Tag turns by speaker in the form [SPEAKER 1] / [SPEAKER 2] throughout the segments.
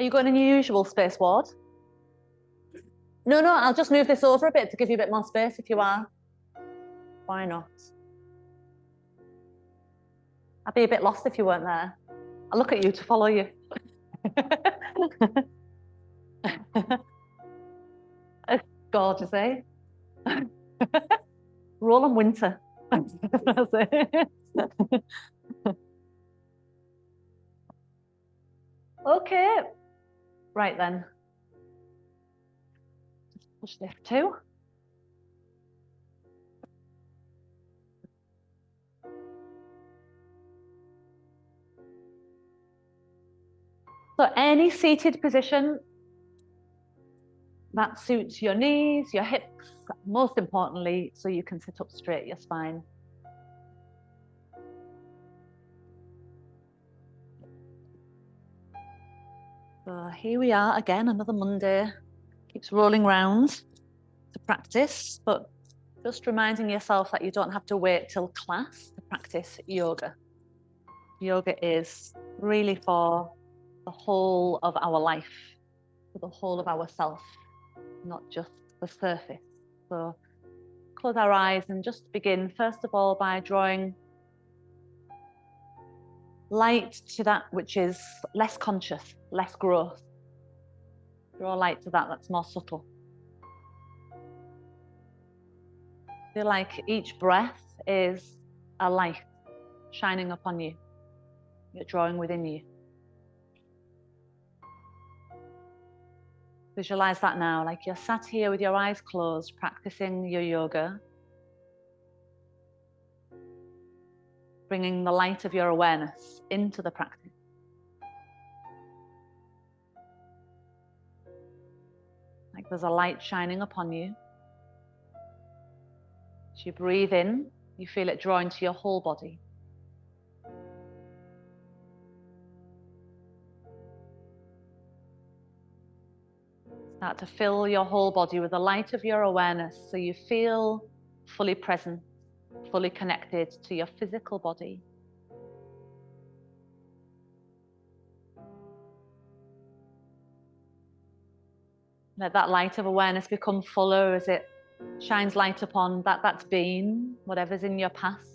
[SPEAKER 1] Are you going in your usual space, Ward? No, I'll just move this over a bit to give you a bit more space if you are. Why not? I'd be a bit lost if you weren't there. I'll look at you to follow you. It's gorgeous, eh? Roll on winter. That's it. Okay. Right then. Just push lift 2. So any seated position that suits your knees, your hips, most importantly, so you can sit up straight, your spine. So here we are again, another Monday. Keeps rolling round to practice, but just reminding yourself that you don't have to wait till class to practice yoga. Yoga is really for the whole of our life, for the whole of ourself, not just the surface. So close our eyes and just begin, first of all, by drawing light to that which is less conscious, less gross. Draw light to that that's more subtle. Feel like each breath is a light shining upon you. You're drawing within you. Visualize that now, like you're sat here with your eyes closed, practicing your yoga. Bringing the light of your awareness into the practice. Like there's a light shining upon you. As you breathe in, you feel it draw into your whole body. Start to fill your whole body with the light of your awareness so you feel fully present, fully connected to your physical body. Let that light of awareness become fuller as it shines light upon that's been, whatever's in your past.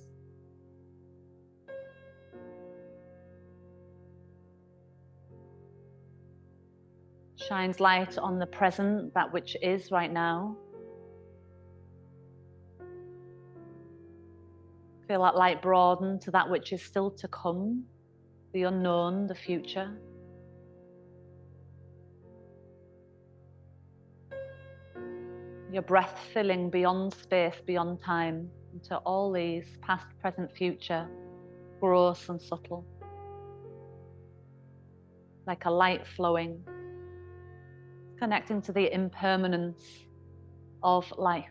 [SPEAKER 1] Shines light on the present, that which is right now. Feel that light broaden to that which is still to come, the unknown, the future. Your breath filling beyond space, beyond time, into all these past, present, future, gross and subtle. Like a light flowing, connecting to the impermanence of life.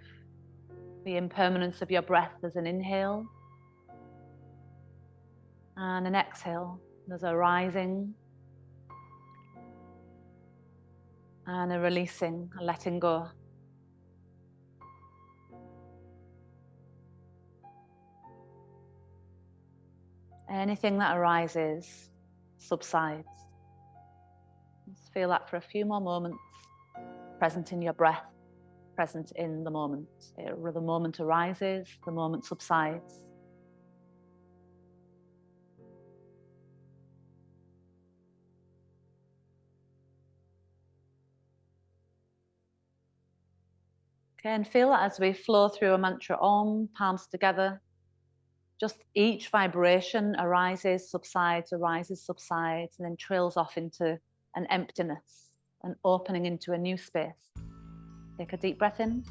[SPEAKER 1] The impermanence of your breath as an inhale and an exhale. There's a rising and a releasing, a letting go. Anything that arises subsides. Just feel that for a few more moments, present in your breath, present in the moment. The moment arises, the moment subsides. Okay, and feel that as we flow through a mantra Om, palms together, just each vibration arises, subsides, and then trails off into an emptiness, an opening into a new space. Take a deep breath in.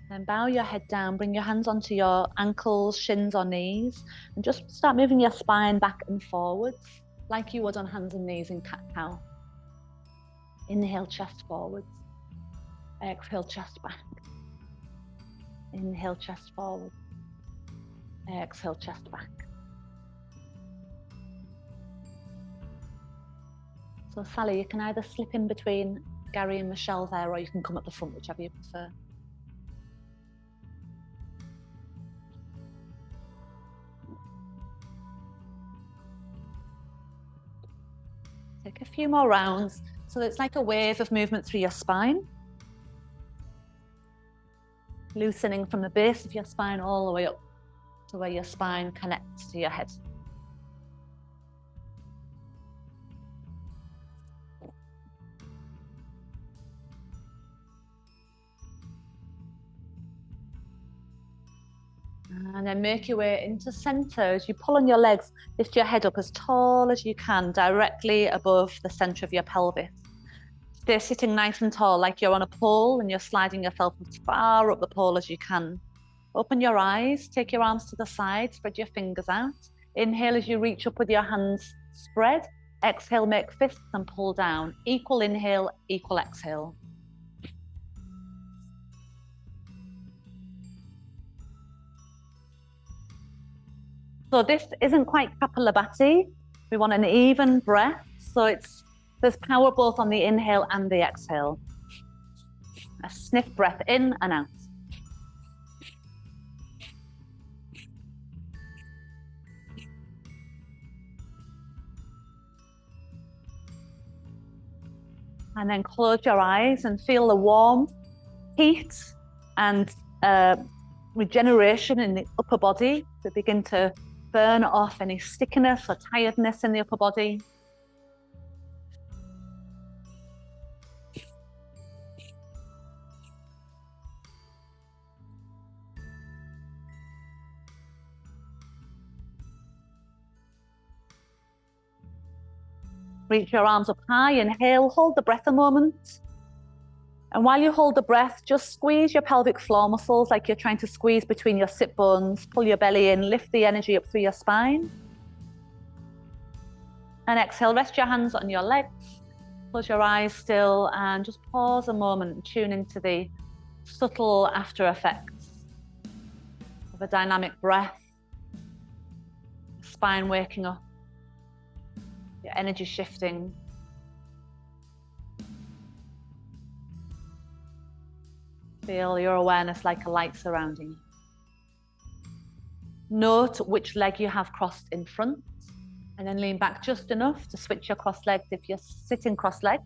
[SPEAKER 1] Then bow your head down, bring your hands onto your ankles, shins or knees, and just start moving your spine back and forwards, like you would on hands and knees in cat-cow. Inhale, chest forwards. Exhale, chest back. Inhale, chest forward. Exhale, chest back. So Sally, you can either slip in between Gary and Michelle there, or you can come at the front, whichever you prefer. Take a few more rounds. So it's like a wave of movement through your spine. Loosening from the base of your spine all the way up to where your spine connects to your head. And then make your way into center. As you pull on your legs, lift your head up as tall as you can, directly above the center of your pelvis. Stay sitting nice and tall, like you're on a pole and you're sliding yourself as far up the pole as you can. Open your eyes, take your arms to the side, spread your fingers out. Inhale as you reach up with your hands spread. Exhale, make fists and pull down. Equal inhale, equal exhale. So this isn't quite Kapalabhati. We want an even breath. So there's power both on the inhale and the exhale. A sniff breath in and out. And then close your eyes and feel the warmth, heat, and regeneration in the upper body to begin to burn off any stickiness or tiredness in the upper body. Reach your arms up high, inhale, hold the breath a moment. And while you hold the breath, just squeeze your pelvic floor muscles like you're trying to squeeze between your sit bones. Pull your belly in, lift the energy up through your spine. And exhale, rest your hands on your legs. Close your eyes still and just pause a moment and tune into the subtle after effects of a dynamic breath. Spine waking up, your energy shifting. Feel your awareness like a light surrounding you. Note which leg you have crossed in front, and then lean back just enough to switch your cross-legged if you're sitting cross-legged.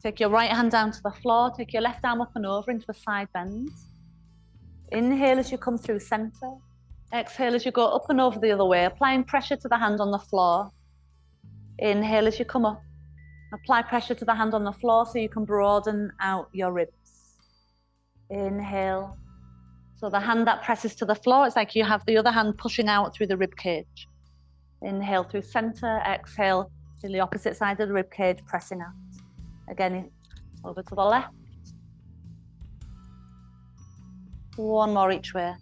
[SPEAKER 1] Take your right hand down to the floor, take your left arm up and over into a side bend. Inhale as you come through center. Exhale as you go up and over the other way, applying pressure to the hand on the floor. Inhale as you come up. Apply pressure to the hand on the floor so you can broaden out your ribs. Inhale. So the hand that presses to the floor, it's like you have the other hand pushing out through the rib cage. Inhale through center, exhale to the opposite side of the rib cage, pressing out. Again, over to the left. One more each way.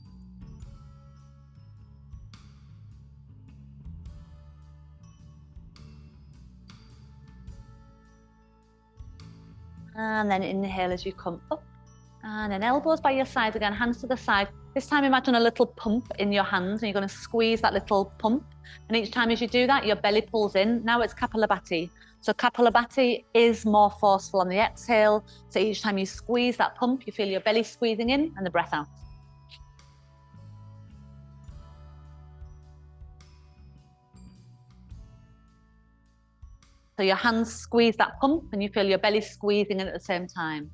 [SPEAKER 1] And then inhale as you come up. And then elbows by your side again, hands to the side. This time imagine a little pump in your hands and you're going to squeeze that little pump. And each time as you do that, your belly pulls in. Now it's Kapalabhati. So Kapalabhati is more forceful on the exhale. So each time you squeeze that pump, you feel your belly squeezing in and the breath out. So your hands squeeze that pump and you feel your belly squeezing in at the same time.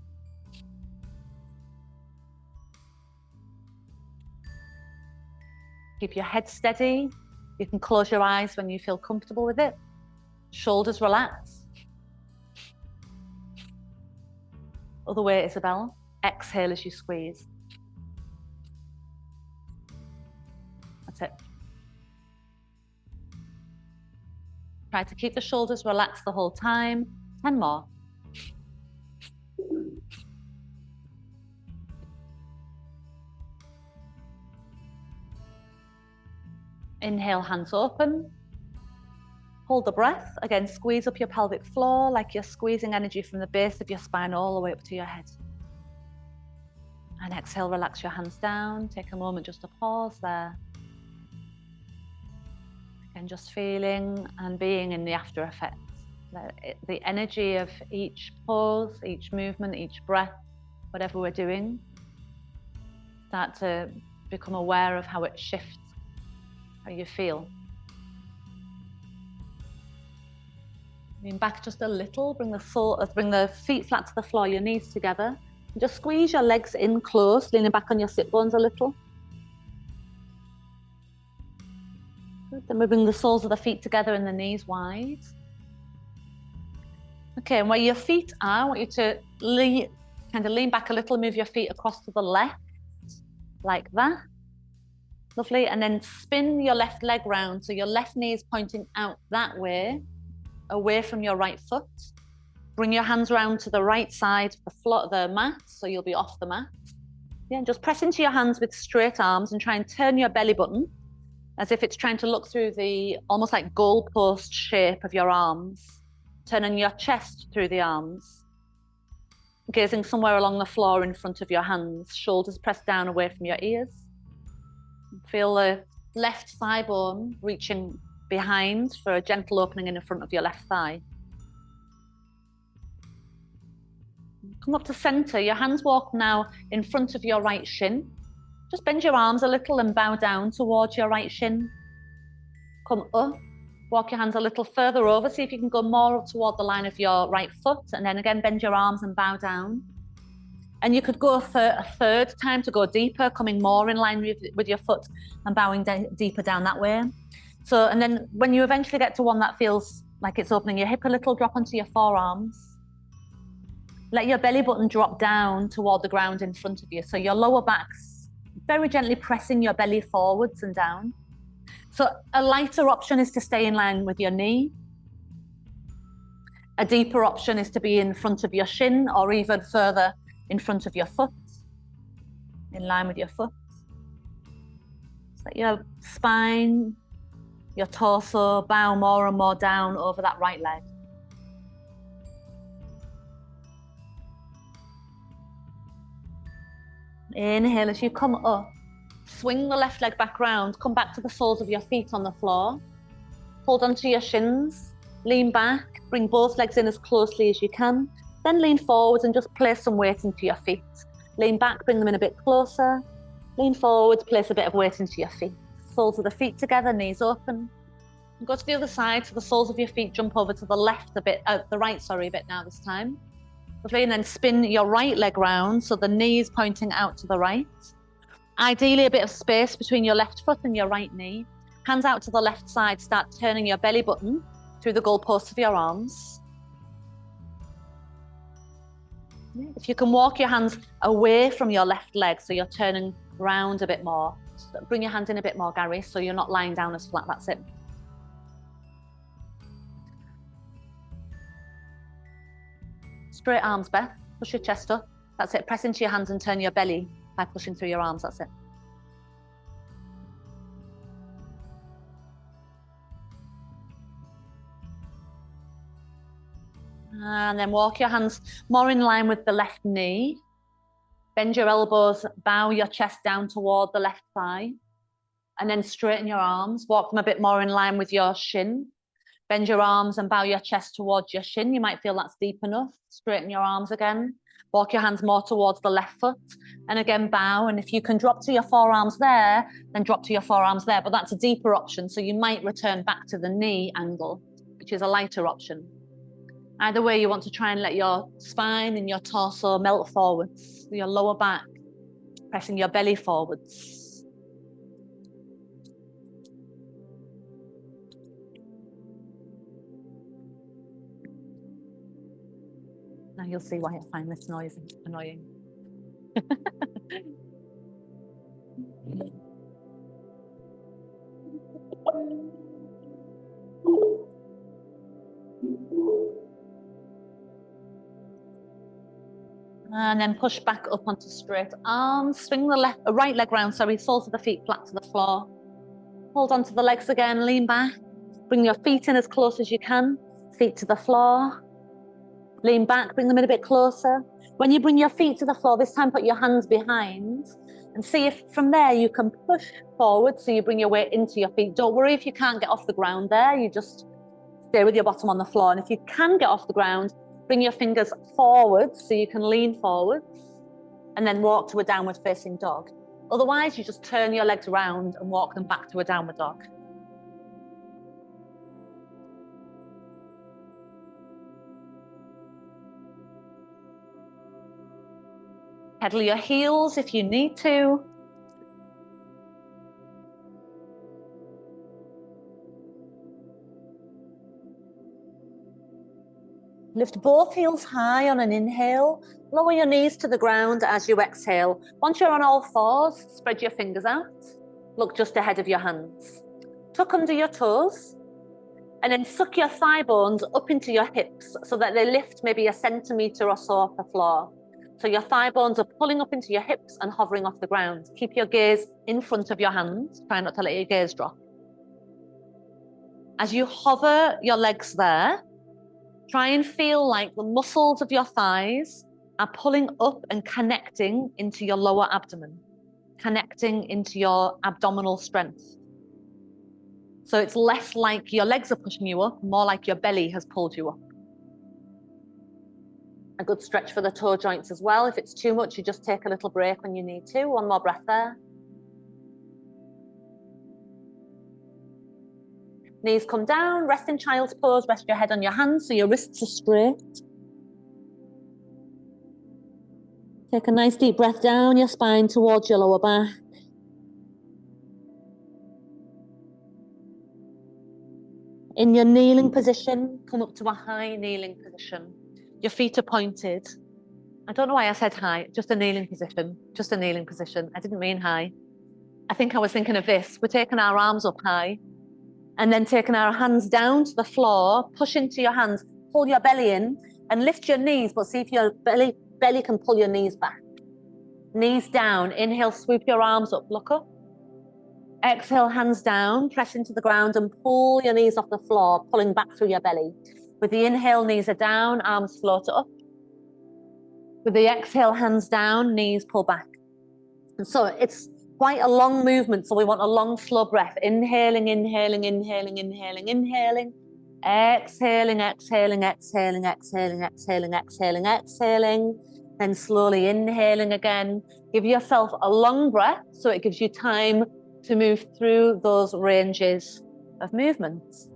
[SPEAKER 1] Keep your head steady. You can close your eyes when you feel comfortable with it. Shoulders relax. Other way, Isabel. Exhale as you squeeze. That's it. Try to keep the shoulders relaxed the whole time. 10 more. Inhale, hands open. Hold the breath. Again, squeeze up your pelvic floor like you're squeezing energy from the base of your spine all the way up to your head. And exhale, relax your hands down. Take a moment just to pause there. And just feeling and being in the after effects. The energy of each pause, each movement, each breath, whatever we're doing. Start to become aware of how it shifts, how you feel. Lean back just a little, bring the feet flat to the floor, your knees together. And just squeeze your legs in close, leaning back on your sit bones a little. Good. Then we bring the soles of the feet together and the knees wide. Okay, and where your feet are, I want you to kind of lean back a little, move your feet across to the left, like that. Lovely, and then spin your left leg round, so your left knee is pointing out that way, away from your right foot. Bring your hands round to the right side of the floor, the mat, so you'll be off the mat. Yeah, and just press into your hands with straight arms and try and turn your belly button as if it's trying to look through the almost like goalpost shape of your arms. Turning your chest through the arms. Gazing somewhere along the floor in front of your hands, shoulders pressed down away from your ears. Feel the left thigh bone reaching behind for a gentle opening in the front of your left thigh. Come up to center. Your hands walk now in front of your right shin. Just bend your arms a little and bow down towards your right shin. Come up. Walk your hands a little further over. See if you can go more toward the line of your right foot. And then again, bend your arms and bow down. And you could go a third time to go deeper, coming more in line with your foot and bowing deeper down that way. So, and then when you eventually get to one that feels like it's opening your hip a little, drop onto your forearms. Let your belly button drop down toward the ground in front of you. So your lower back's very gently pressing your belly forwards and down. So a lighter option is to stay in line with your knee. A deeper option is to be in front of your shin or even further in front of your foot, in line with your foot. So let your spine, your torso bow more and more down over that right leg. Inhale as you come up. Swing the left leg back round, come back to the soles of your feet on the floor. Hold onto your shins, lean back, bring both legs in as closely as you can. Then lean forwards and just place some weight into your feet. Lean back, bring them in a bit closer. Lean forwards, place a bit of weight into your feet. Soles of the feet together, knees open. And go to the other side, so the soles of your feet jump over to the left a bit, the right, sorry, a bit now this time. Lovely, and then spin your right leg round, so the knees pointing out to the right. Ideally, a bit of space between your left foot and your right knee. Hands out to the left side, start turning your belly button through the goalposts of your arms. If you can walk your hands away from your left leg, so you're turning round a bit more. Bring your hands in a bit more, Gary, so you're not lying down as flat, that's it. Straight arms, Beth, push your chest up. That's it, press into your hands and turn your belly by pushing through your arms, that's it. And then walk your hands more in line with the left knee. Bend your elbows, bow your chest down toward the left thigh. And then straighten your arms, walk them a bit more in line with your shin. Bend your arms and bow your chest towards your shin. You might feel that's deep enough. Straighten your arms again. Walk your hands more towards the left foot. And again, bow. And if you can drop to your forearms there, then drop to your forearms there. But that's a deeper option. So you might return back to the knee angle, which is a lighter option. Either way, you want to try and let your spine and your torso melt forwards, your lower back, pressing your belly forwards. Now you'll see why I find this noise annoying. And then push back up onto straight arms. Swing the right leg round, sorry, soles of the feet flat to the floor. Hold onto the legs again, lean back. Bring your feet in as close as you can. Feet to the floor. Lean back, bring them in a bit closer. When you bring your feet to the floor, this time put your hands behind and see if from there you can push forward so you bring your weight into your feet. Don't worry if you can't get off the ground there, you just stay with your bottom on the floor. And if you can get off the ground, bring your fingers forward so you can lean forwards and then walk to a downward facing dog. Otherwise, you just turn your legs around and walk them back to a downward dog. Pedal your heels if you need to. Lift both heels high on an inhale. Lower your knees to the ground as you exhale. Once you're on all fours, spread your fingers out. Look just ahead of your hands. Tuck under your toes and then suck your thigh bones up into your hips so that they lift maybe 1 centimetre or so off the floor. So your thigh bones are pulling up into your hips and hovering off the ground. Keep your gaze in front of your hands. Try not to let your gaze drop. As you hover your legs there, try and feel like the muscles of your thighs are pulling up and connecting into your lower abdomen, connecting into your abdominal strength. So it's less like your legs are pushing you up, more like your belly has pulled you up. A good stretch for the toe joints as well. If it's too much, you just take a little break when you need to. One more breath there. Knees come down, rest in child's pose, rest your head on your hands so your wrists are straight. Take a nice deep breath down your spine towards your lower back. In your kneeling position, come up to a high kneeling position. Your feet are pointed. I don't know why I said high, just a kneeling position, just a kneeling position. I didn't mean high. I think I was thinking of this. We're taking our arms up high and then taking our hands down to the floor, push into your hands, pull your belly in and lift your knees, but see if your belly can pull your knees back. Knees down, inhale, swoop your arms up, look up. Exhale, hands down, press into the ground and pull your knees off the floor, pulling back through your belly. With the inhale, knees are down, arms float up. With the exhale, hands down, knees pull back. And so it's quite a long movement, so we want a long, slow breath. Inhaling, inhaling, inhaling, inhaling, inhaling. Exhaling, exhaling, exhaling, exhaling, exhaling, exhaling, exhaling. Then slowly inhaling again. Give yourself a long breath so it gives you time to move through those ranges of movements.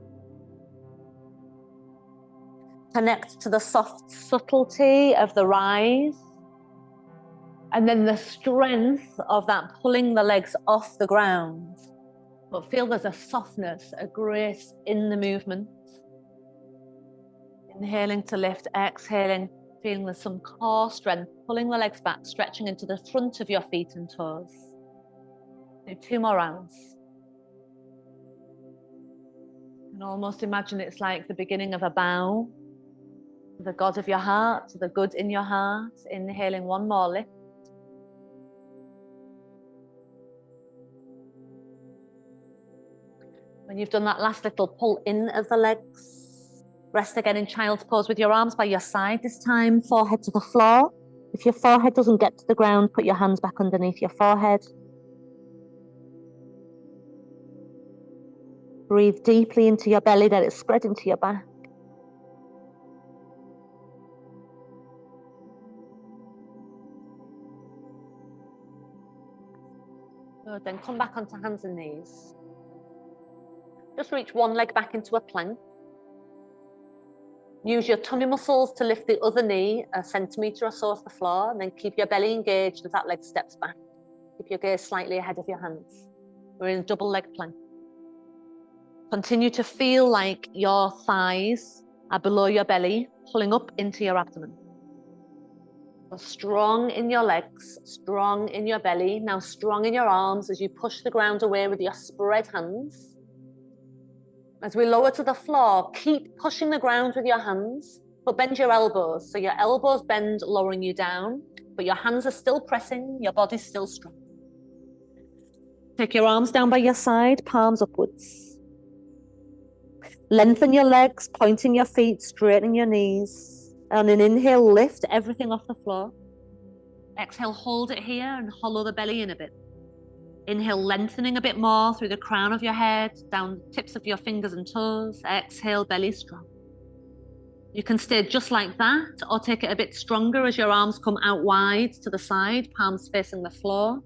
[SPEAKER 1] Connect to the soft subtlety of the rise. And then the strength of that pulling the legs off the ground. But feel there's a softness, a grace in the movement. Inhaling to lift, exhaling, feeling there's some core strength, pulling the legs back, stretching into the front of your feet and toes. Do 2 more rounds. And almost imagine it's like the beginning of a bow to the God of your heart, to the good in your heart. Inhaling, 1 more lift. When you've done that last little pull in of the legs, rest again in child's pose with your arms by your side. This time, forehead to the floor. If your forehead doesn't get to the ground, put your hands back underneath your forehead. Breathe deeply into your belly, let it spread into your back. Good, then come back onto hands and knees. Just reach one leg back into a plank. Use your tummy muscles to lift the other knee 1 centimetre or so off the floor, and then keep your belly engaged as that leg steps back. Keep your gaze slightly ahead of your hands. We're in a double leg plank. Continue to feel like your thighs are below your belly, pulling up into your abdomen. So strong in your legs, strong in your belly, now strong in your arms as you push the ground away with your spread hands. As we lower to the floor, keep pushing the ground with your hands, but bend your elbows. So your elbows bend, lowering you down, but your hands are still pressing, your body's still strong. Take your arms down by your side, palms upwards. Lengthen your legs, pointing your feet, straightening your knees. On an inhale, lift everything off the floor. Exhale, hold it here and hollow the belly in a bit. Inhale, lengthening a bit more through the crown of your head, down the tips of your fingers and toes. Exhale, belly strong. You can stay just like that or take it a bit stronger as your arms come out wide to the side, palms facing the floor.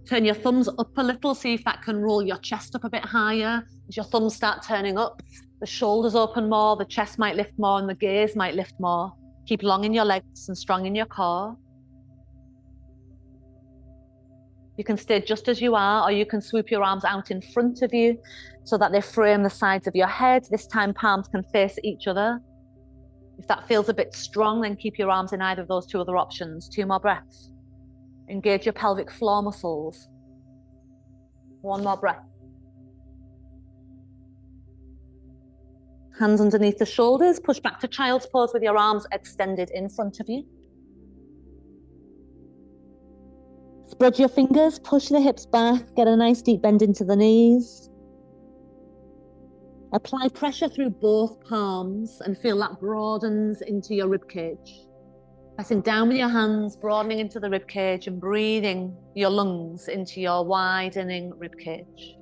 [SPEAKER 1] Turn your thumbs up a little, see if that can roll your chest up a bit higher. As your thumbs start turning up, the shoulders open more, the chest might lift more, and the gaze might lift more. Keep long in your legs and strong in your core. You can stay just as you are, or you can swoop your arms out in front of you so that they frame the sides of your head. This time, palms can face each other. If that feels a bit strong, then keep your arms in either of those two other options. 2 more breaths. Engage your pelvic floor muscles. 1 more breath. Hands underneath the shoulders. Push back to child's pose with your arms extended in front of you. Spread your fingers, push the hips back, get a nice deep bend into the knees. Apply pressure through both palms and feel that broadens into your ribcage. Pressing down with your hands, broadening into the ribcage and breathing your lungs into your widening ribcage.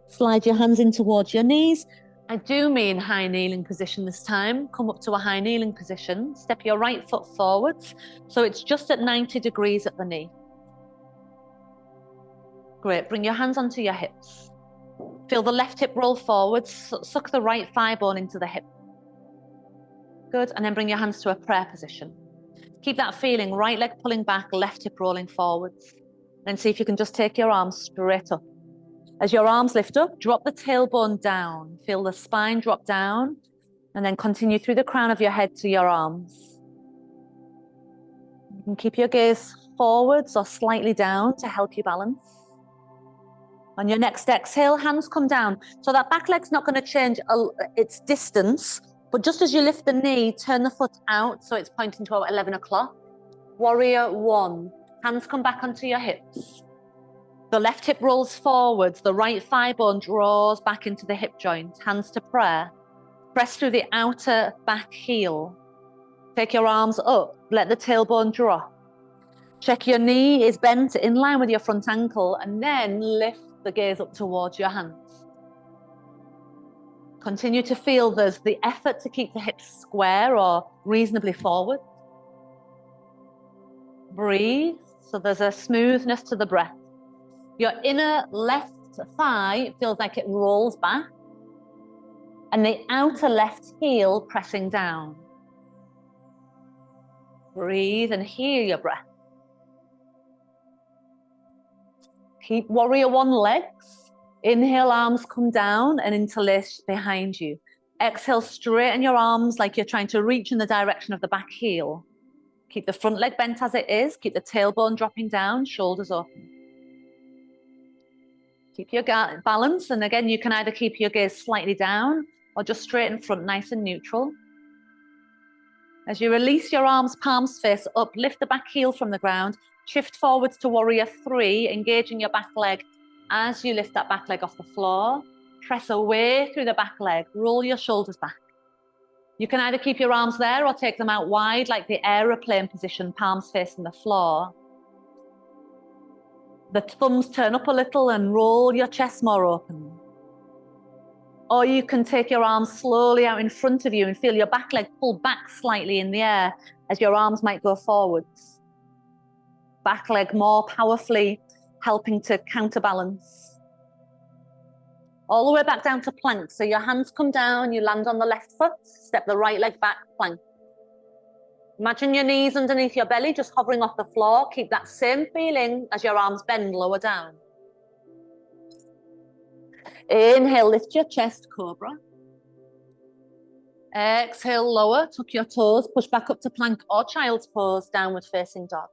[SPEAKER 1] Slide your hands in towards your knees. I do mean high kneeling position this time. Come up to a high kneeling position. Step your right foot forwards, so it's just at 90 degrees at the knee. Great, bring your hands onto your hips. Feel the left hip roll forwards, suck the right thigh bone into the hip. Good, and then bring your hands to a prayer position. Keep that feeling, right leg pulling back, left hip rolling forwards. Then see if you can just take your arms straight up. As your arms lift up, drop the tailbone down. Feel the spine drop down, and then continue through the crown of your head to your arms. You can keep your gaze forwards or slightly down to help you balance. On your next exhale, hands come down. So that back leg's not going to change its distance, but just as you lift the knee, turn the foot out so it's pointing to 11 o'clock. Warrior 1. Hands come back onto your hips. The left hip rolls forwards, the right thigh bone draws back into the hip joint, hands to prayer. Press through the outer back heel. Take your arms up, let the tailbone drop. Check your knee is bent in line with your front ankle, and then lift the gaze up towards your hands. Continue to feel there's the effort to keep the hips square or reasonably forward. Breathe, so there's a smoothness to the breath. Your inner left thigh feels like it rolls back, and the outer left heel pressing down. Breathe and hear your breath. Keep warrior 1 legs. Inhale, arms come down and interlace behind you. Exhale, straighten your arms like you're trying to reach in the direction of the back heel. Keep the front leg bent as it is. Keep the tailbone dropping down, shoulders open. Keep your balance, and again, you can either keep your gaze slightly down or just straight in front, nice and neutral. As you release your arms, palms face up, lift the back heel from the ground, shift forwards to warrior 3, engaging your back leg as you lift that back leg off the floor. Press away through the back leg, roll your shoulders back. You can either keep your arms there or take them out wide like the aeroplane position, palms facing the floor. The thumbs turn up a little and roll your chest more open. Or you can take your arms slowly out in front of you and feel your back leg pull back slightly in the air as your arms might go forwards. Back leg more powerfully helping to counterbalance. All the way back down to plank. So your hands come down, you land on the left foot, step the right leg back, plank. Imagine your knees underneath your belly, just hovering off the floor. Keep that same feeling as your arms bend lower down. Inhale, lift your chest, cobra. Exhale, lower, tuck your toes, push back up to plank or child's pose, downward facing dog.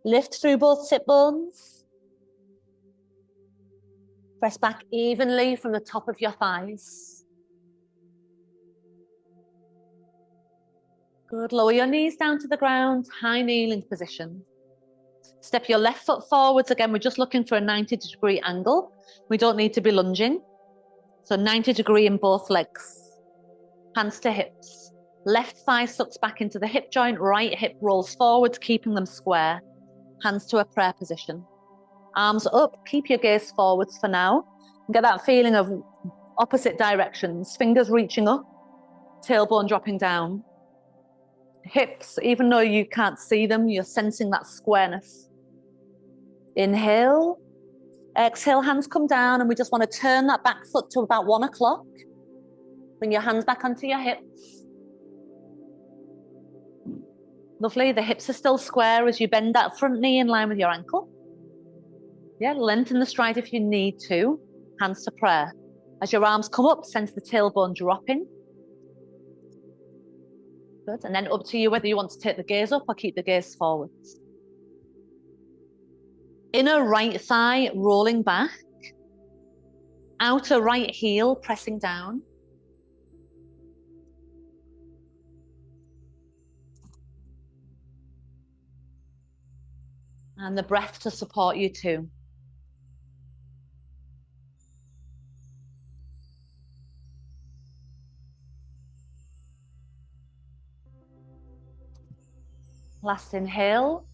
[SPEAKER 1] Lift through both sit bones. Press back evenly from the top of your thighs. Good, lower your knees down to the ground, high kneeling position. Step your left foot forwards. Again, we're just looking for a 90-degree angle. We don't need to be lunging. So 90-degree in both legs. Hands to hips. Left thigh sucks back into the hip joint, right hip rolls forwards, keeping them square. Hands to a prayer position. Arms up, keep your gaze forwards for now. Get that feeling of opposite directions, fingers reaching up, tailbone dropping down. Hips, even though you can't see them, you're sensing that squareness. Inhale. Exhale, hands come down, and we just want to turn that back foot to about 1 o'clock. Bring your hands back onto your hips. Lovely, the hips are still square as you bend that front knee in line with your ankle. Yeah, lengthen the stride if you need to. Hands to prayer. As your arms come up, sense the tailbone dropping. Good, and then up to you whether you want to take the gaze up or keep the gaze forwards. Inner right thigh rolling back. Outer right heel pressing down. And the breath to support you too. Last inhale.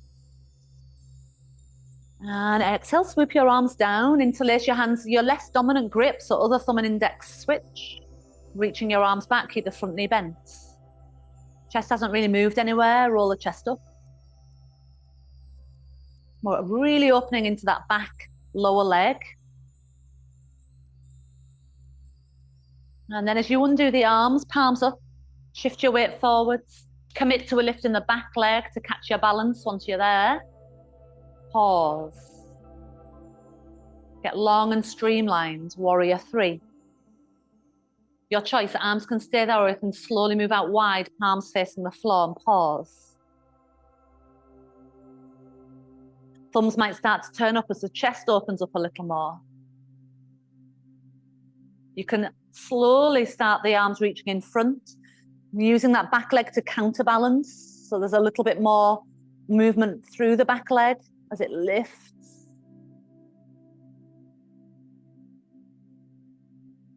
[SPEAKER 1] And exhale, swoop your arms down, interlace your hands, your less dominant grip, so other thumb and index switch. Reaching your arms back, keep the front knee bent. Chest hasn't really moved anywhere, roll the chest up. We're really opening into that back lower leg. And then as you undo the arms, palms up, shift your weight forwards, commit to a lift in the back leg to catch your balance once you're there. Pause. Get long and streamlined, warrior 3. Your choice, arms can stay there or you can slowly move out wide, palms facing the floor, and pause. Thumbs might start to turn up as the chest opens up a little more. You can slowly start the arms reaching in front, using that back leg to counterbalance. So there's a little bit more movement through the back leg as it lifts.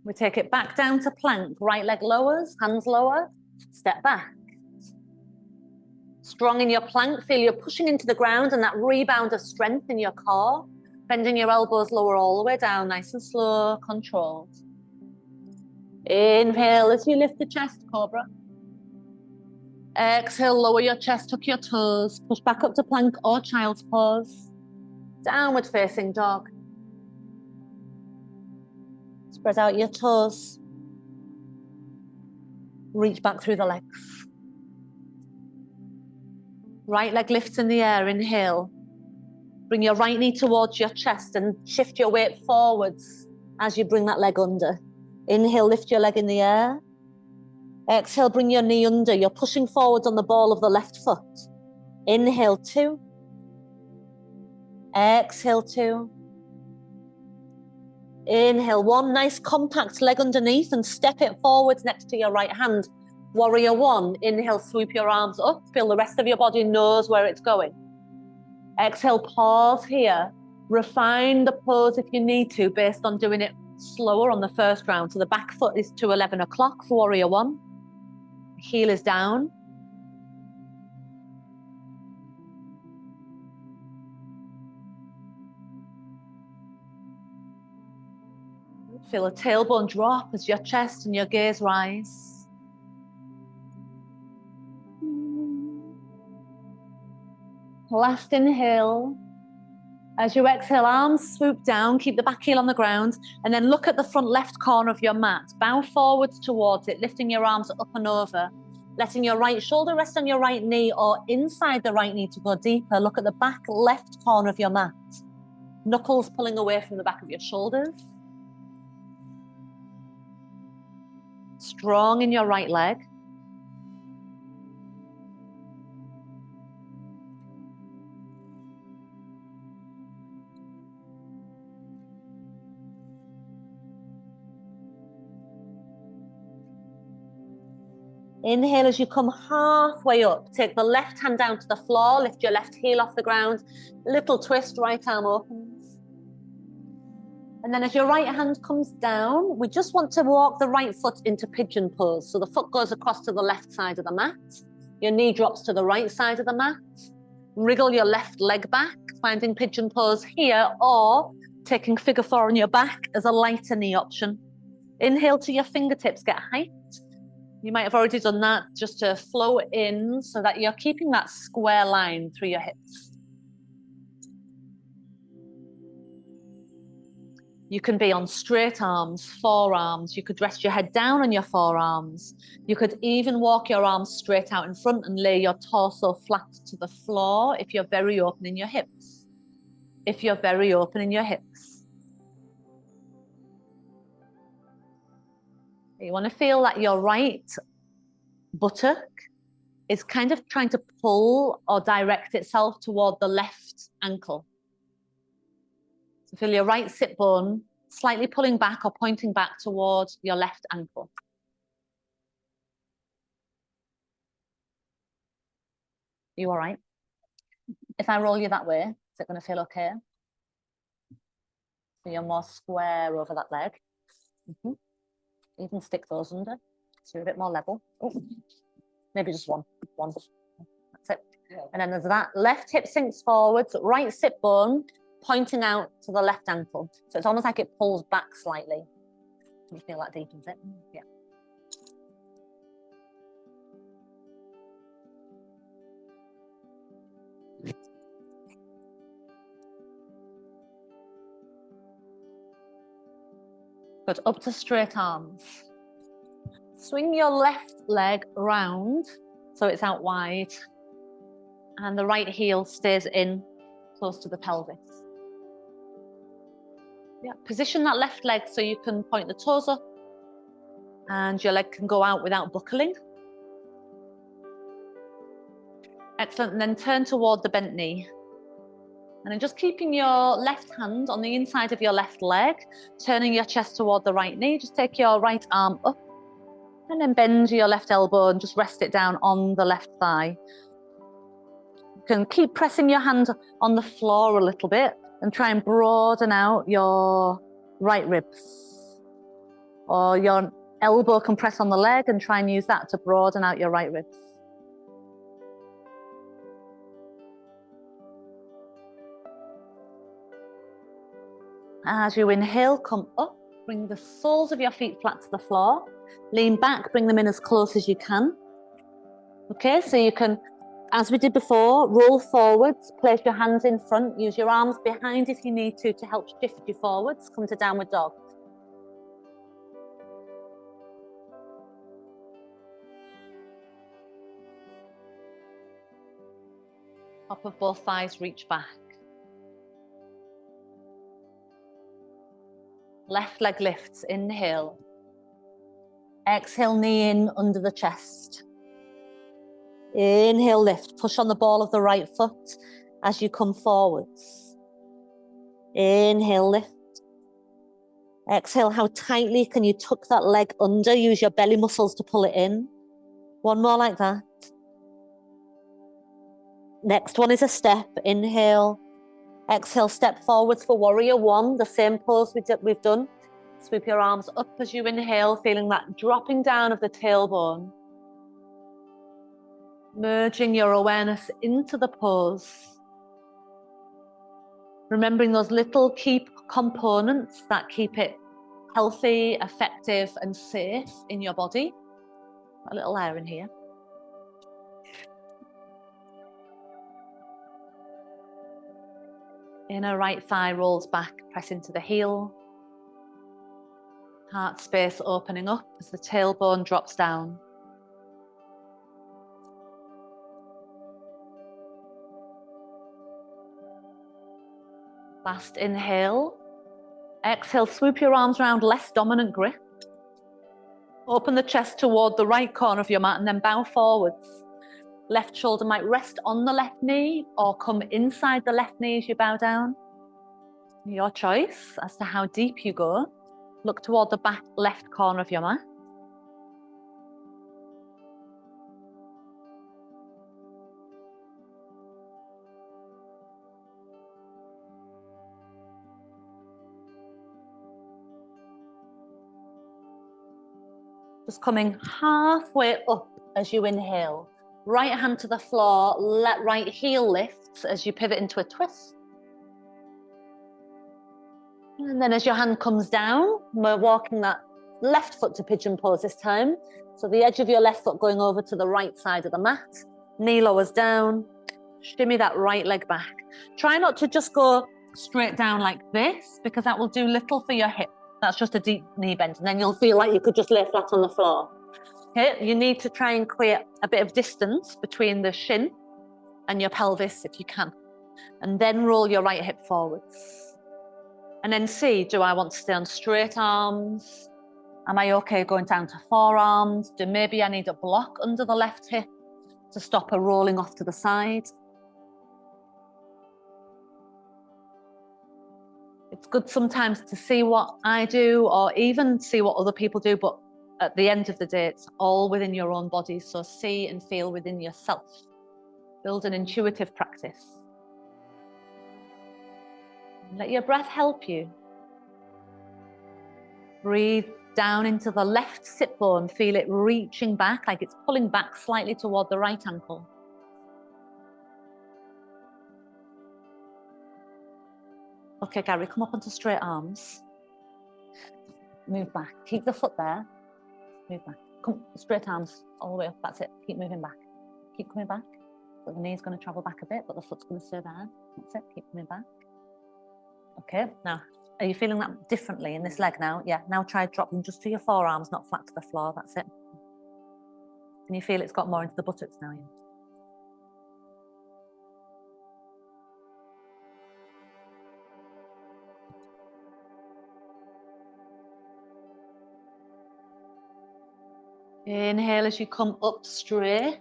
[SPEAKER 1] We take it back down to plank. Right leg lowers, hands lower, step back. Strong in your plank, feel you're pushing into the ground and that rebound of strength in your core. Bending your elbows lower all the way down, nice and slow, controlled. Inhale as you lift the chest, cobra. Exhale, lower your chest, tuck your toes, push back up to plank or child's pose. Downward facing dog. Spread out your toes. Reach back through the legs. Right leg lifts in the air, inhale. Bring your right knee towards your chest and shift your weight forwards as you bring that leg under. Inhale, lift your leg in the air. Exhale, bring your knee under. You're pushing forwards on the ball of the left foot. Inhale, 2. Exhale, 2. Inhale, 1. Nice compact leg underneath and step it forwards next to your right hand. Warrior 1. Inhale, swoop your arms up. Feel the rest of your body knows where it's going. Exhale, pause here. Refine the pose if you need to based on doing it slower on the first round. So the back foot is to 11 o'clock for warrior 1. Heel is down. Feel a tailbone drop as your chest and your gaze rise. Last inhale. As you exhale, arms swoop down, keep the back heel on the ground, and then look at the front left corner of your mat. Bow forwards towards it, lifting your arms up and over, letting your right shoulder rest on your right knee or inside the right knee to go deeper. Look at the back left corner of your mat. Knuckles pulling away from the back of your shoulders. Strong in your right leg.
[SPEAKER 2] Inhale as you come halfway up. Take the left hand down to the floor. Lift your left heel off the ground. Little twist, right arm opens. And then as your right hand comes down, we just want to walk the right foot into pigeon pose. So the foot goes across to the left side of the mat. Your knee drops to the right side of the mat. Wriggle your left leg back, finding pigeon pose here, or taking figure 4 on your back as a lighter knee option. Inhale to your fingertips, get height. You might have already done that just to flow in so that you're keeping that square line through your hips. You can be on straight arms, forearms. You could rest your head down on your forearms. You could even walk your arms straight out in front and lay your torso flat to the floor if you're very open in your hips. If you're very open in your hips. You want to feel that your right buttock is kind of trying to pull or direct itself toward the left ankle. So feel your right sit bone slightly pulling back or pointing back towards your left ankle. You all right? If I roll you that way, is it going to feel okay? So you're more square over that leg. Even stick those under, so you're a bit more level. Oh, maybe just one. That's it. Yeah. And then there's that left hip sinks forwards, right sit bone pointing out to the left ankle. So it's almost like it pulls back slightly. You feel that deepens it. Yeah. Good, up to straight arms. Swing your left leg round so it's out wide. And the right heel stays in close to the pelvis. Yeah, position that left leg so you can point the toes up and your leg can go out without buckling. Excellent, and then turn toward the bent knee. And then just keeping your left hand on the inside of your left leg, turning your chest toward the right knee, just take your right arm up and then bend your left elbow and just rest it down on the left thigh. You can keep pressing your hand on the floor a little bit and try and broaden out your right ribs. Or your elbow can press on the leg and try and use that to broaden out your right ribs. As you inhale, come up, bring the soles of your feet flat to the floor. Lean back, bring them in as close as you can. Okay, so you can, as we did before, roll forwards, place your hands in front, use your arms behind if you need to help shift you forwards. Come to downward dog. Top of both thighs, reach back. Left leg lifts, inhale. Exhale, knee in under the chest. Inhale, lift, push on the ball of the right foot as you come forwards. Inhale, lift. Exhale, how tightly can you tuck that leg under? Use your belly muscles to pull it in. One more like that. Next one is a step, inhale. Exhale, step forwards for warrior one, the same pose we've done. Sweep your arms up as you inhale, feeling that dropping down of the tailbone. Merging your awareness into the pose. Remembering those little key components that keep it healthy, effective, and safe in your body. A little air in here. Inner right thigh rolls back, press into the heel. Heart space opening up as the tailbone drops down. Last inhale. Exhale, swoop your arms around, less dominant grip. Open the chest toward the right corner of your mat and then bow forwards. Left shoulder might rest on the left knee or come inside the left knee as you bow down. Your choice as to how deep you go. Look toward the back left corner of your mat. Just coming halfway up as you inhale. Right hand to the floor, let right heel lift as you pivot into a twist. And then as your hand comes down, we're walking that left foot to pigeon pose this time. So the edge of your left foot going over to the right side of the mat. Knee lowers down. Shimmy that right leg back. Try not to just go straight down like this, because that will do little for your hip. That's just a deep knee bend. And then you'll feel like you could just lay flat on the floor. Okay, you need to try and create a bit of distance between the shin and your pelvis if you can. And then roll your right hip forwards. And then see, do I want to stay on straight arms? Am I okay going down to forearms? Maybe I need a block under the left hip to stop her rolling off to the side. It's good sometimes to see what I do or even see what other people do, but at the end of the day, it's all within your own body. So see and feel within yourself. Build an intuitive practice. Let your breath help you. Breathe down into the left sit bone. Feel it reaching back, like it's pulling back slightly toward the right ankle. Okay, Gary, come up onto straight arms. Move back. Keep the foot there. Move back. Come, straight arms all the way up. That's it. Keep moving back. Keep coming back. So the knee's going to travel back a bit, but the foot's going to stay there. That's it. Keep coming back. Okay, now, are you feeling that differently in this leg now? Yeah, now try dropping just to your forearms, not flat to the floor. That's it. Can you feel it's got more into the buttocks now? Yeah. Inhale as you come up straight.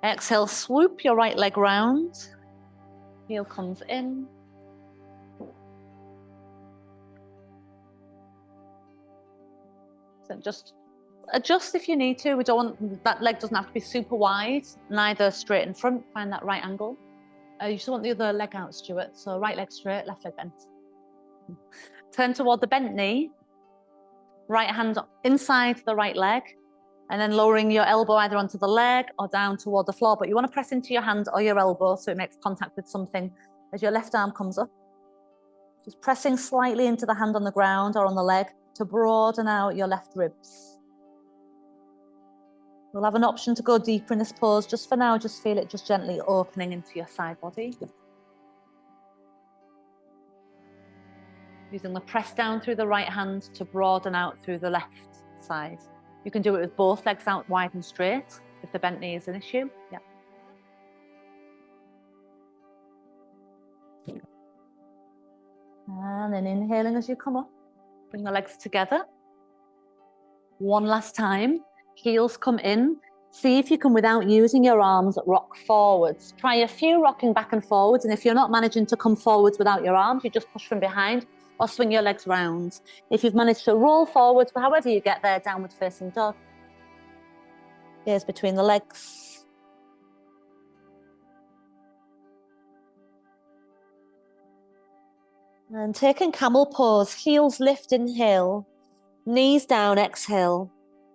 [SPEAKER 2] Exhale, swoop your right leg round. Heel comes in. So just adjust if you need to. We don't want, that leg doesn't have to be super wide, neither straight in front. Find that right angle. You just want the other leg out, Stuart. So right leg straight, left leg bent. Turn toward the bent knee. Right hand inside the right leg. And then lowering your elbow either onto the leg or down toward the floor. But you want to press into your hand or your elbow so it makes contact with something as your left arm comes up. Just pressing slightly into the hand on the ground or on the leg to broaden out your left ribs. We'll have an option to go deeper in this pose. Just for now, just feel it just gently opening into your side body. Using the press down through the right hand to broaden out through the left side. You can do it with both legs out wide and straight if the bent knee is an issue. Yeah. And then inhaling as you come up. Bring the legs together. One last time. Heels come in. See if you can, without using your arms, rock forwards. Try a few rocking back and forwards. And if you're not managing to come forwards without your arms, you just push from behind or swing your legs round. If you've managed to roll forwards, however you get there, downward facing dog. Ears between the legs. And taking camel pose, heels lift, inhale. Knees down, exhale.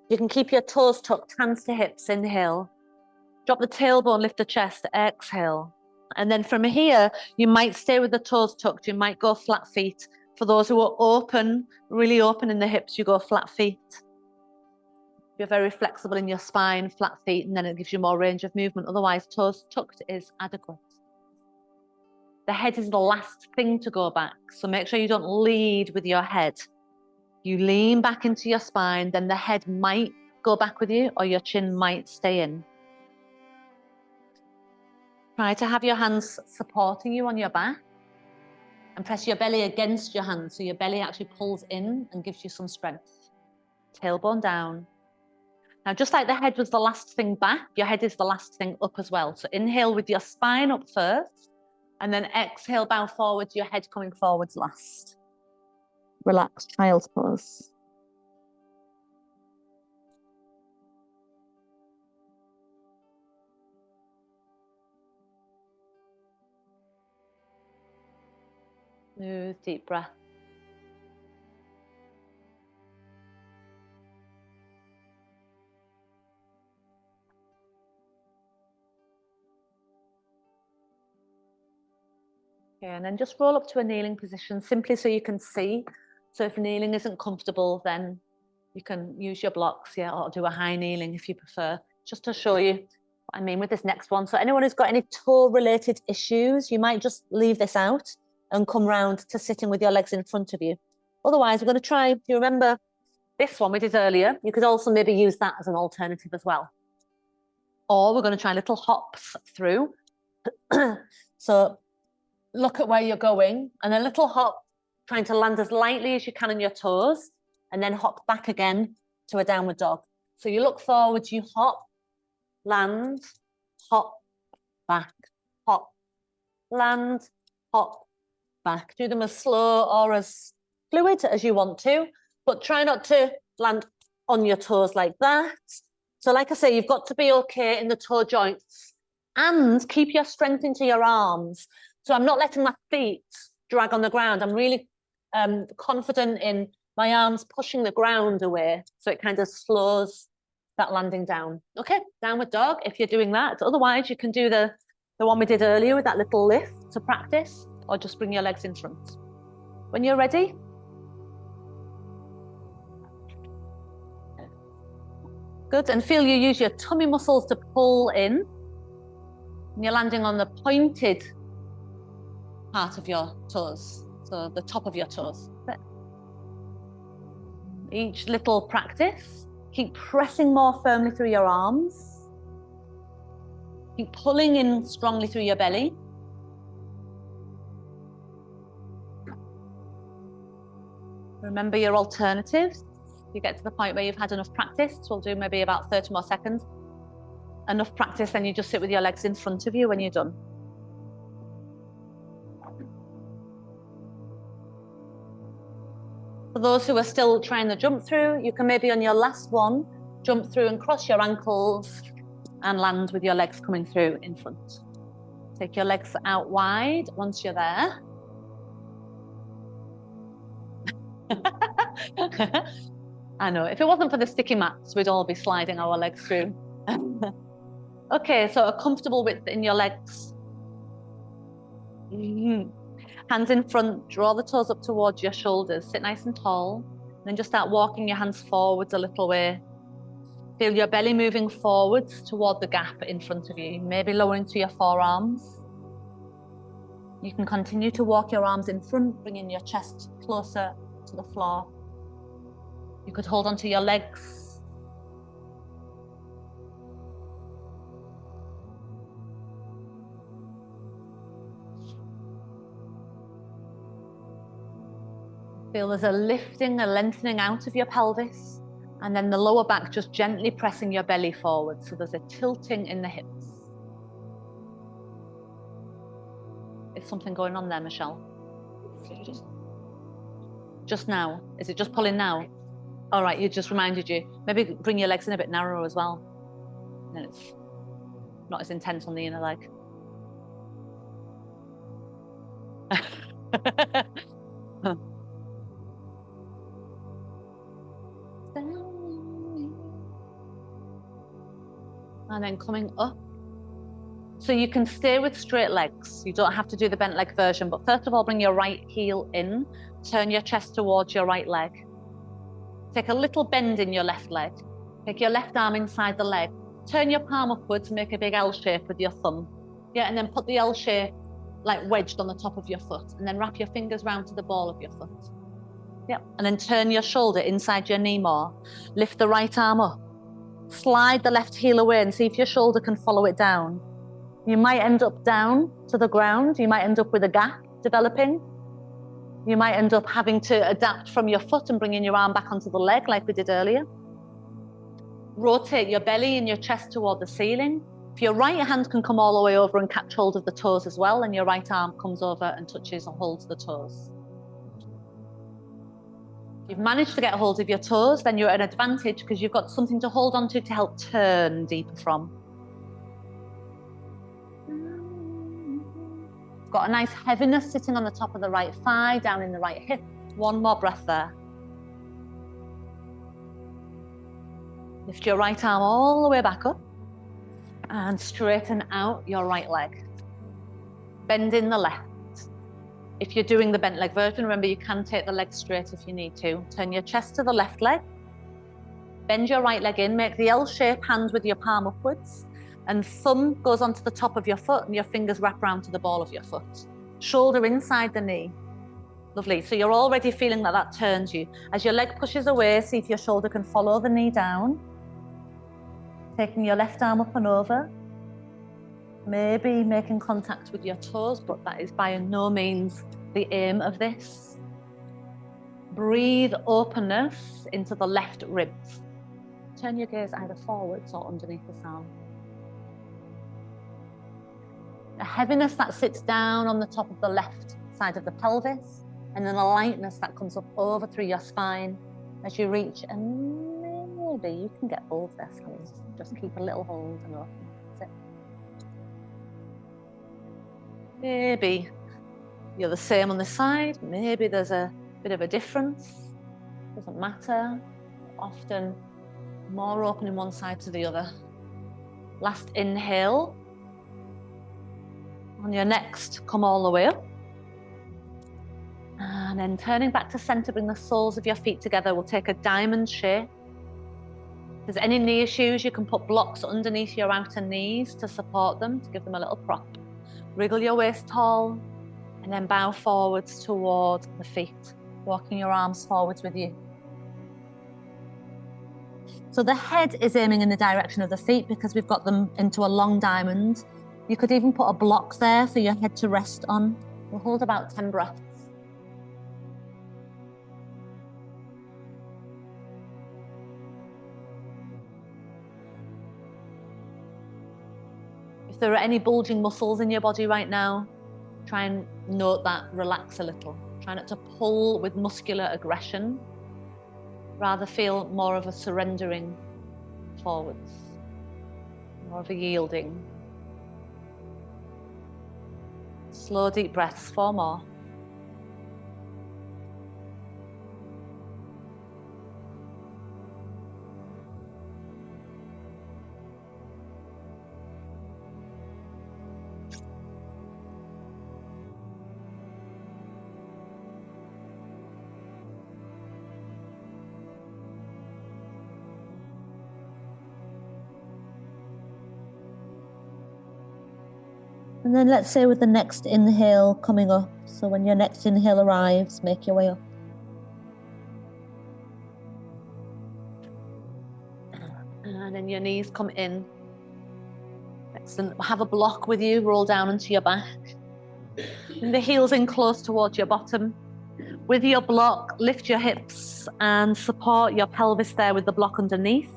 [SPEAKER 2] You can keep your toes tucked, hands to hips, inhale. Drop the tailbone, lift the chest, exhale. And then from here, you might stay with the toes tucked. You might go flat feet. For those who are open, really open in the hips, you go flat feet. You're very flexible in your spine, flat feet, and then it gives you more range of movement. Otherwise, toes tucked is adequate. The head is the last thing to go back. So make sure you don't lead with your head. You lean back into your spine, then the head might go back with you or your chin might stay in. Try to have your hands supporting you on your back and press your belly against your hands so your belly actually pulls in and gives you some strength. Tailbone down. Now, just like the head was the last thing back, your head is the last thing up as well. So inhale with your spine up first, and then exhale, bow forwards, your head coming forwards last. Relax, child's pose. Smooth, deep breath.
[SPEAKER 1] Okay, and then just roll up to a kneeling position, simply so you can see. So if kneeling isn't comfortable, then you can use your blocks, yeah, or do a high kneeling if you prefer, just to show you what I mean with this next one. So anyone who's got any toe-related issues, you might just leave this out and come round to sitting with your legs in front of you. Otherwise, we're going to try, do you remember this one we did earlier? You could also maybe use that as an alternative as well. Or we're going to try little hops through. So look at where you're going, and a little hop, trying to land as lightly as you can on your toes, and then hop back again to a downward dog. So you look forward, you hop, land, hop, back, hop, land, hop, back. Do them as slow or as fluid as you want to, but try not to land on your toes like that. So like I say, you've got to be okay in the toe joints and keep your strength into your arms. So I'm not letting my feet drag on the ground. I'm really confident in my arms pushing the ground away. So it kind of slows that landing down. Okay, downward dog if you're doing that. Otherwise, you can do the one we did earlier with that little lift to practice, or just bring your legs in front. When you're ready. Good, and feel you use your tummy muscles to pull in. And you're landing on the pointed part of your toes, so the top of your toes. Each little practice, keep pressing more firmly through your arms. Keep pulling in strongly through your belly. Remember your alternatives. If you get to the point where you've had enough practice, we'll do maybe about 30 more seconds. Enough practice, then you just sit with your legs in front of you when you're done. For those who are still trying to jump through, you can maybe on your last one, jump through and cross your ankles and land with your legs coming through in front. Take your legs out wide once you're there. I know, if it wasn't for the sticky mats, we'd all be sliding our legs through. Okay, so a comfortable width in your legs. Hands in front, draw the toes up towards your shoulders, sit nice and tall, then just start walking your hands forwards a little way. Feel your belly moving forwards toward the gap in front of you, maybe lowering to your forearms. You can continue to walk your arms in front, bringing your chest closer to the floor. You could hold onto your legs. Feel there's a lifting, a lengthening out of your pelvis, and then the lower back just gently pressing your belly forward. So there's a tilting in the hips. Is something going on there, Michelle? Just now? Is it just pulling now? All right, it just reminded you. Maybe bring your legs in a bit narrower as well. Then it's not as intense on the inner leg. And then coming up. So you can stay with straight legs. You don't have to do the bent leg version, but first of all, bring your right heel in, turn your chest towards your right leg. Take a little bend in your left leg. Take your left arm inside the leg. Turn your palm upwards, make a big L shape with your thumb. Yeah, and then put the L shape like wedged on the top of your foot, and then wrap your fingers round to the ball of your foot. Yep, and then turn your shoulder inside your knee more. Lift the right arm up. Slide the left heel away and see if your shoulder can follow it down. You might end up down to the ground. You might end up with a gap developing. You might end up having to adapt from your foot and bringing your arm back onto the leg like we did earlier. Rotate your belly and your chest toward the ceiling. If your right hand can come all the way over and catch hold of the toes as well, and your right arm comes over and touches and holds the toes. If you've managed to get hold of your toes, then you're at an advantage because you've got something to hold on to help turn deeper from. Got a nice heaviness sitting on the top of the right thigh, down in the right hip. One more breath there. Lift your right arm all the way back up and straighten out your right leg. Bend in the left. If you're doing the bent leg version, remember you can take the leg straight if you need to. Turn your chest to the left leg. Bend your right leg in, make the L-shape hand with your palm upwards, and thumb goes onto the top of your foot and your fingers wrap around to the ball of your foot. Shoulder inside the knee. Lovely. So you're already feeling that that turns you. As your leg pushes away, see if your shoulder can follow the knee down. Taking your left arm up and over. Maybe making contact with your toes, but that is by no means the aim of this. Breathe openness into the left ribs. Turn your gaze either forwards or underneath the arm. A heaviness that sits down on the top of the left side of the pelvis, and then a lightness that comes up over through your spine as you reach, and maybe you can get both there, Sally. Just keep a little hold and open. That's it. Maybe you're the same on this side, maybe there's a bit of a difference. Doesn't matter. Often more open in one side to the other. Last inhale. On your next, come all the way up. And then turning back to center, bring the soles of your feet together. We'll take a diamond shape. If there's any knee issues, you can put blocks underneath your outer knees to support them, to give them a little prop. Wriggle your waist tall, and then bow forwards toward the feet, walking your arms forwards with you. So the head is aiming in the direction of the feet because we've got them into a long diamond. You could even put a block there for your head to rest on. We'll hold about 10 breaths. If there are any bulging muscles in your body right now, try and note that, relax a little. Try not to pull with muscular aggression. Rather feel more of a surrendering forwards, more of a yielding. Slow, deep breaths, 4 more.
[SPEAKER 2] And then let's say with the next inhale coming up. So when your next inhale arrives, make your way up.
[SPEAKER 1] And then your knees come in. Excellent. Have a block with you, roll down into your back. And the heels in close towards your bottom. With your block, lift your hips and support your pelvis there with the block underneath.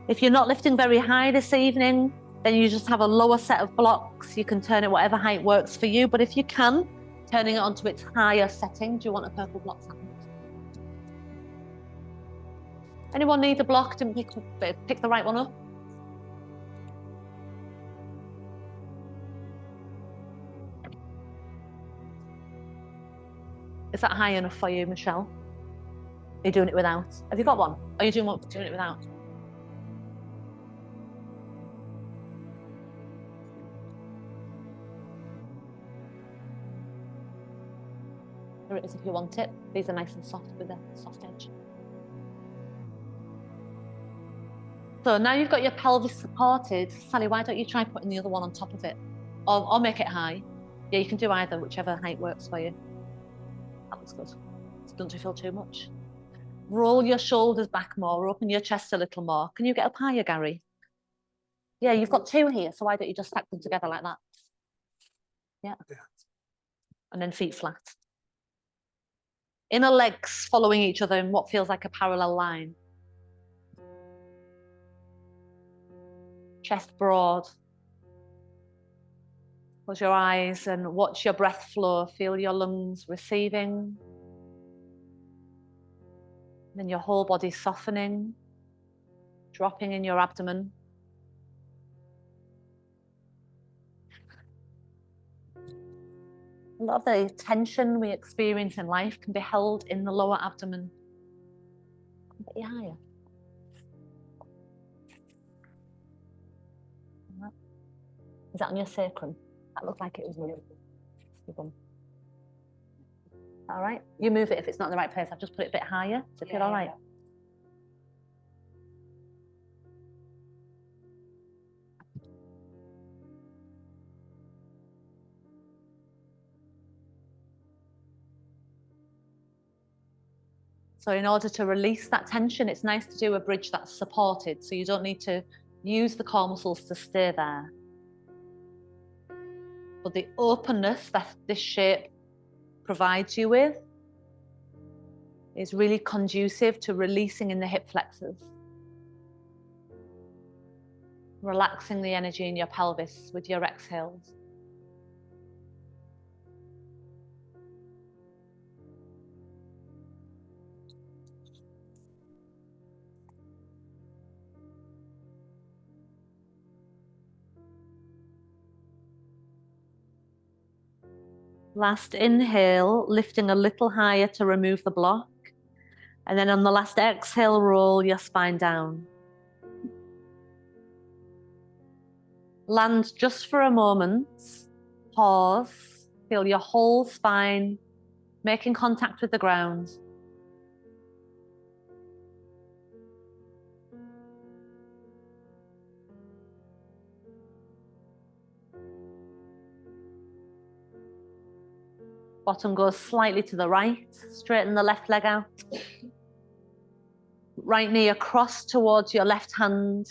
[SPEAKER 1] If you're not lifting very high this evening, then you just have a lower set of blocks. You can turn it whatever height works for you, but if you can, turning it onto its higher setting. Do you want a purple block? Anyone need a block? Didn't pick the right one up? Is that high enough for you, Michelle? Are you doing it without? Have you got one? Are you doing it without? There it is if you want it. These are nice and soft with a soft edge. So now you've got your pelvis supported. Sally, why don't you try putting the other one on top of it? Or make it high. Yeah, you can do either, whichever height works for you. That looks good. Doesn't feel too much. Roll your shoulders back more, open your chest a little more. Can you get up higher, Gary? Yeah, you've got 2 here, so why don't you just stack them together like that? Yeah. And then feet flat. Inner legs following each other in what feels like a parallel line. Chest broad. Close your eyes and watch your breath flow. Feel your lungs receiving. Then your whole body softening, dropping in your abdomen. A lot of the tension we experience in life can be held in the lower abdomen. A bit higher. Is that on your sacrum? That looked like it was really good.
[SPEAKER 2] All right. You move it if it's not in the right place. I've just put it a bit higher. Does it feel all right? So in order to release that tension, it's nice to do a bridge that's supported. So you don't need to use the core muscles to stay there. But the openness that this shape provides you with is really conducive to releasing in the hip flexors. Relaxing the energy in your pelvis with your exhales. Last inhale, lifting a little higher to remove the block. And then on the last exhale, roll your spine down. Land just for a moment. Pause. Feel your whole spine making contact with the ground. Bottom goes slightly to the right. Straighten the left leg out. Right knee across towards your left hand.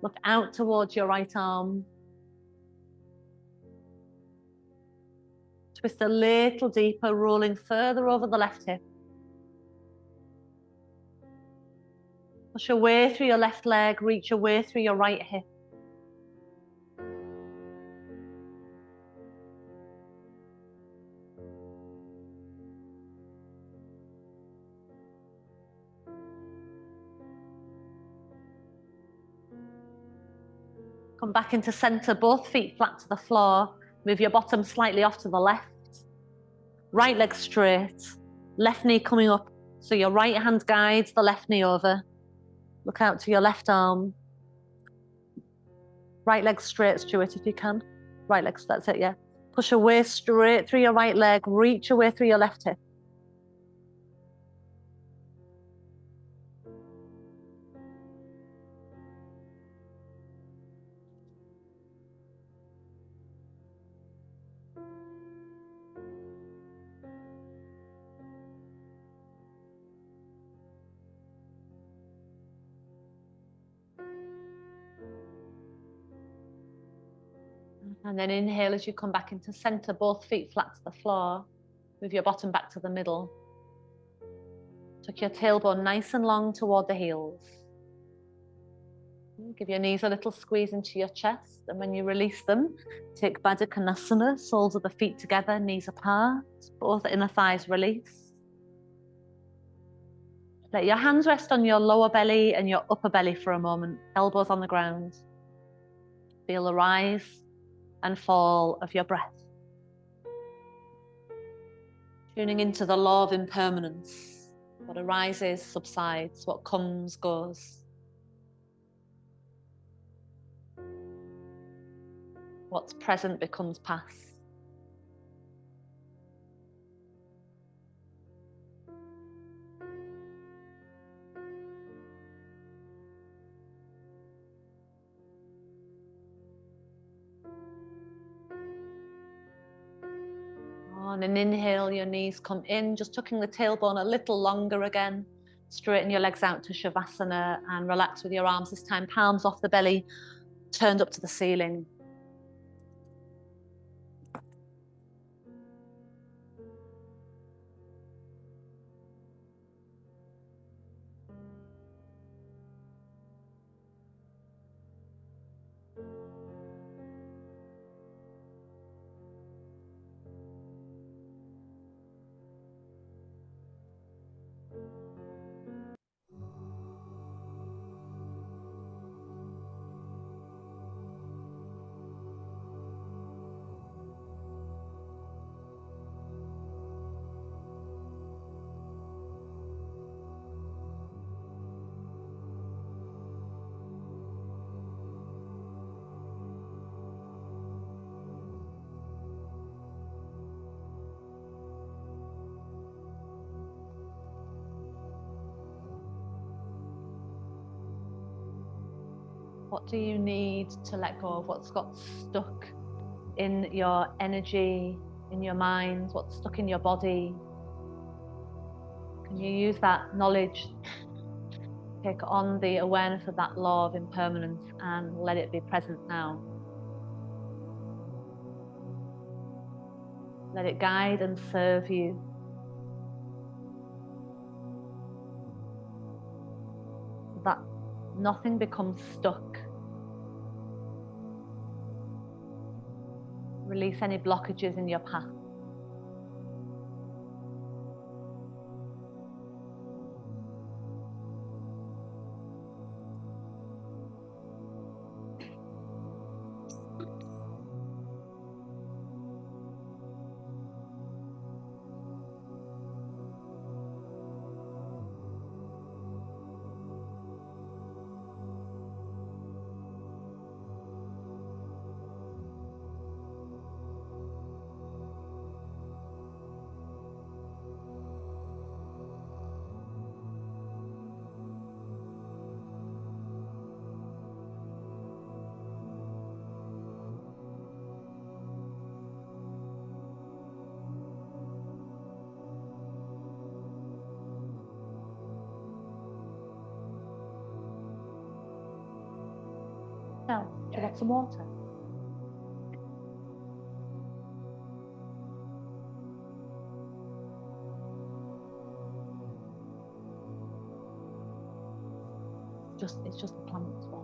[SPEAKER 2] Look out towards your right arm. Twist a little deeper, rolling further over the left hip. Push away through your left leg, reach away through your right hip. Come back into center, both feet flat to the floor. Move your bottom slightly off to the left. Right leg straight, left knee coming up. So your right hand guides the left knee over. Look out to your left arm. Right leg straight, Stuart, if you can. Right leg, that's it, yeah. Push away straight through your right leg, reach away through your left hip. And then inhale as you come back into center, both feet flat to the floor. Move your bottom back to the middle. Tuck your tailbone nice and long toward the heels. Give your knees a little squeeze into your chest. And when you release them, take Baddha Konasana, soles of the feet together, knees apart, both inner thighs release. Let your hands rest on your lower belly and your upper belly for a moment, elbows on the ground. Feel the rise and fall of your breath. Tuning into the law of impermanence. What arises subsides, what comes goes. What's present becomes past. On an inhale, your knees come in, just tucking the tailbone a little longer again. Straighten your legs out to Shavasana and relax with your arms this time, palms off the belly, turned up to the ceiling.
[SPEAKER 1] What do you need to let go of? What's got stuck in your energy, in your mind? What's stuck in your body? Can you use that knowledge, take on the awareness of that law of impermanence and let it be present now? Let it guide and serve you. So that nothing becomes stuck. Release any blockages in your path. Now, do you want some water? It's just the plant's water.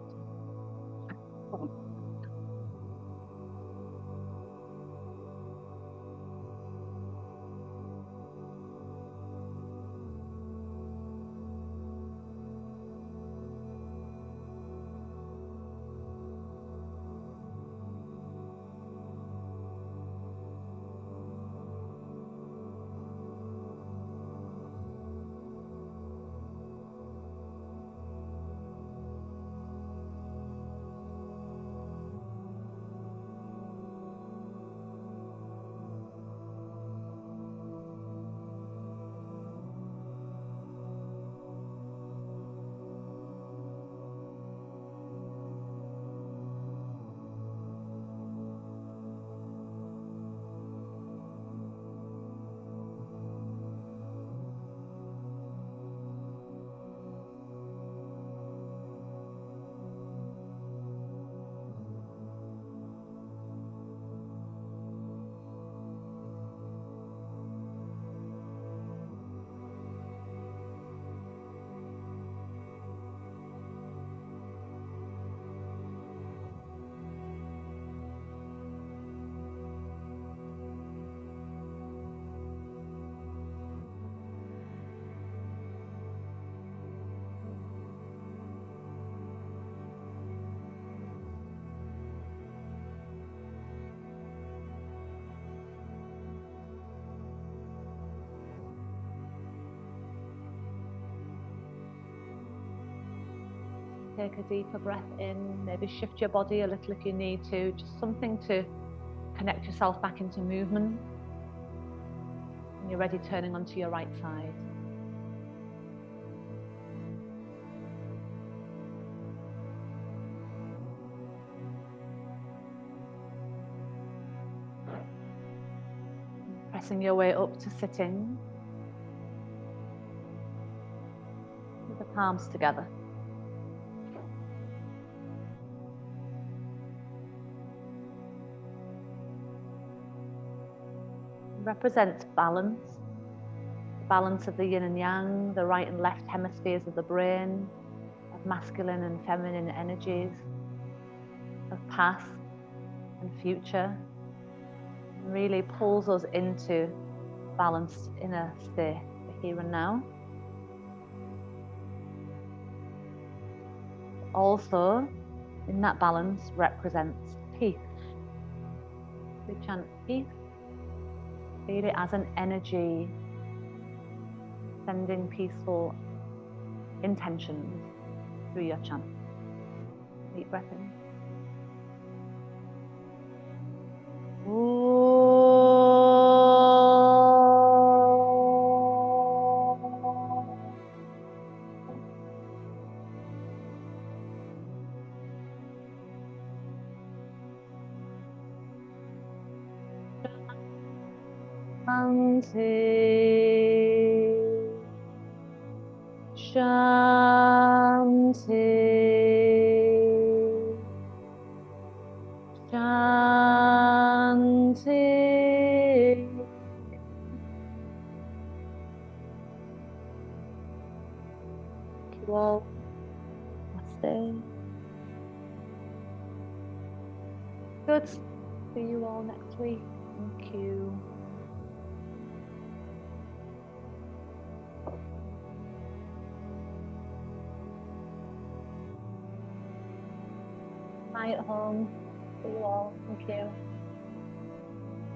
[SPEAKER 1] Take a deeper breath in, maybe shift your body a little if you need to, just something to connect yourself back into movement. When you're ready, turning onto your right side. Pressing your way up to sitting with the palms together. Represents balance, the balance of the yin and yang, the right and left hemispheres of the brain, of masculine and feminine energies, of past and future, and really pulls us into balanced inner state, the here and now. Also, in that balance represents peace. We chant peace. Feel it as an energy, sending peaceful intentions through your chant. Deep breath in. Shanti. Shanti. Shanti. Thank you all. Namaste. Good. See you all next week. Thank you. Bye at home. See you all. Thank you.